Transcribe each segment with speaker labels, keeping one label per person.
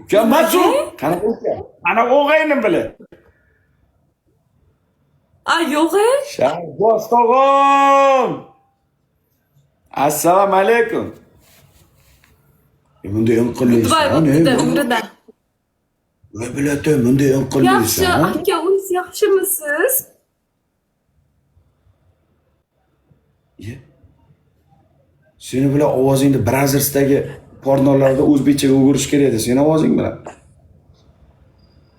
Speaker 1: Uka Masu, qanaqa uka? Ana o'g'aynim bile.
Speaker 2: Yo'q.
Speaker 1: Shahboz tog'am. Assalomu alaykum. Bunday inqillaysan.
Speaker 2: Voy bo'pti, umrida.
Speaker 1: Voy biladim, bunday
Speaker 2: Yaxshi,
Speaker 1: inqillaysan.
Speaker 2: aka, o'zingiz yaxshimisiz?
Speaker 1: Seni bilan ovozingni Brazzersdagi pornolarda o'zbekchaga o'girish kerak edi, seni ovozing bilan.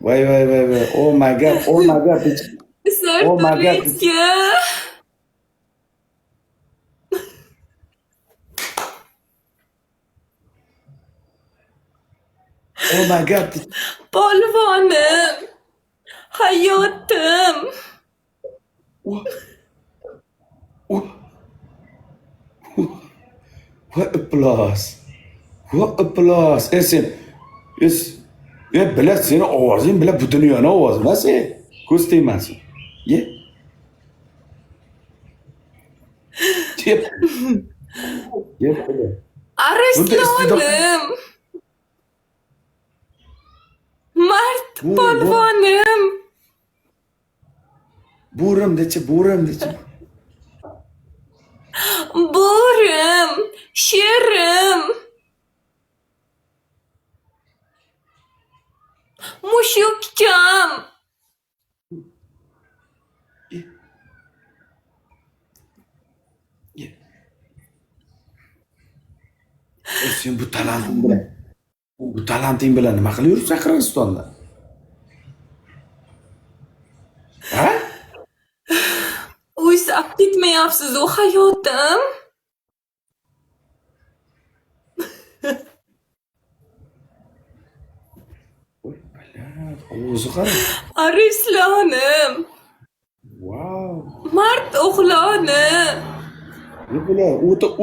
Speaker 1: Voy. Oh my god. Oh my god. Oh my god.
Speaker 2: Polvonim, hayotim.
Speaker 1: What applause. What applause. Sen bilat seni ovozing bilan bu dunyoni ovozi emas, ko'z tegmasin. Yep.
Speaker 2: Arishlonim. Mart polvonim.
Speaker 1: Bo'rim dechi.
Speaker 2: Bo'rim, sherim. Mushukcham.
Speaker 1: Sen bu talanting bilan nima qilib yuribsan Qirg'izistonda? Ha?
Speaker 2: Uysab ketmayapsiz u hayotim.
Speaker 1: O'zi qara.
Speaker 2: Arislonim.
Speaker 1: Wow.
Speaker 2: Mart o'g'lonim.
Speaker 1: Bular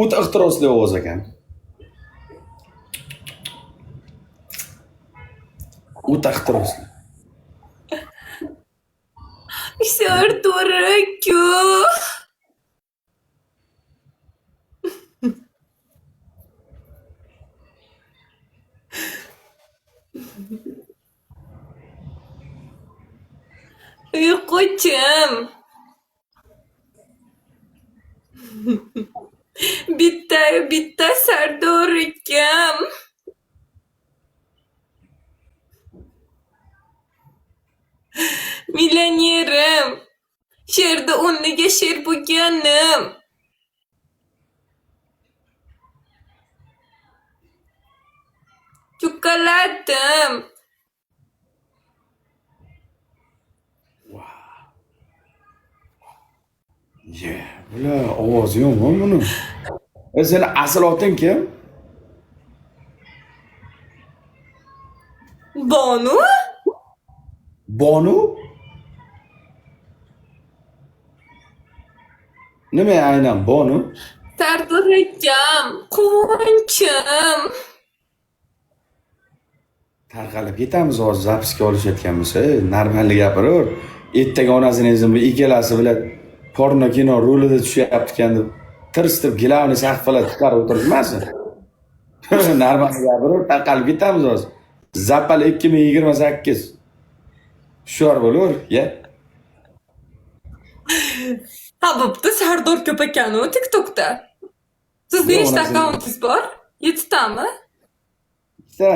Speaker 1: o'ta ixtirosli ovoz ekan. O'ta ixtirosli.
Speaker 2: Sardor-aka. Uyquchim. Bitta Sardor akam. Millionerim. Sherda o'rniga sher bo'lganim. Chokoladim.
Speaker 1: Bular ovozi yomon buni. Seni asl oting kim?
Speaker 2: Bonu?
Speaker 1: Bonu? Nima aynan Bonu?
Speaker 2: Sardor akam, quvonchim.
Speaker 1: Tarqalib ketamiz hozir zapiska olishayotganmiz. Normal gapiraver. Ertaga onasini bu ikkalasi bilan porno kino rolida tushyapti ekan deb tirishtirib gilamini saqfalar chiqarib o'tiribmasin. Normal gapiraver, tarqalib ketamiz hozir. Zapal 2028. Hushyor bo'laver,
Speaker 2: Ha, bo'pti, Sardor ko'p ekan-ku TikTokda. Sizning nechta akkauntingiz bor? 7 tami?
Speaker 1: Ikkita.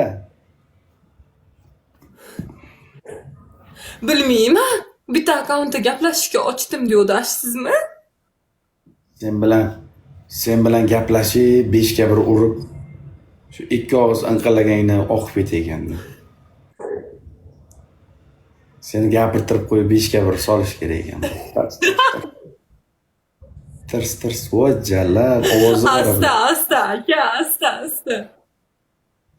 Speaker 2: Bilmayman. Bitta akkauntda gaplashishga ochdim deyapsizmi?
Speaker 1: Sen bilan gaplashib 5 ga 1 urib shu ikki og'iz inqillagangdan oqib ketgandi. Seni gapirtirib qo'yib 5 ga 1 solish kerak ekan. Tirs voy jalal ovozi bor.
Speaker 2: Asta.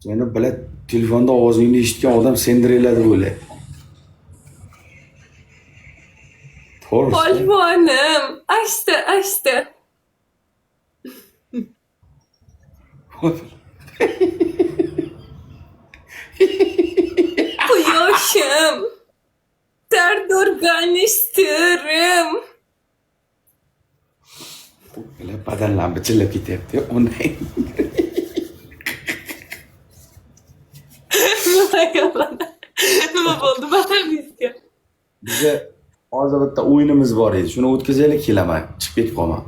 Speaker 1: Seni bilan telefonda ovozingni eshitgan odam sendiriladi bo'lay.
Speaker 2: Polvonim, asta. Quyoshim. Sardorganishtirim.
Speaker 1: Bular badanlar bichilib ketyapti. Unday.
Speaker 2: Nima bo'ldi? Batamizga.
Speaker 1: Biza hozir bitta o'yinimiz bor edi. Shuni o'tkazaylik, kelaman. Chiqib ketib qolma.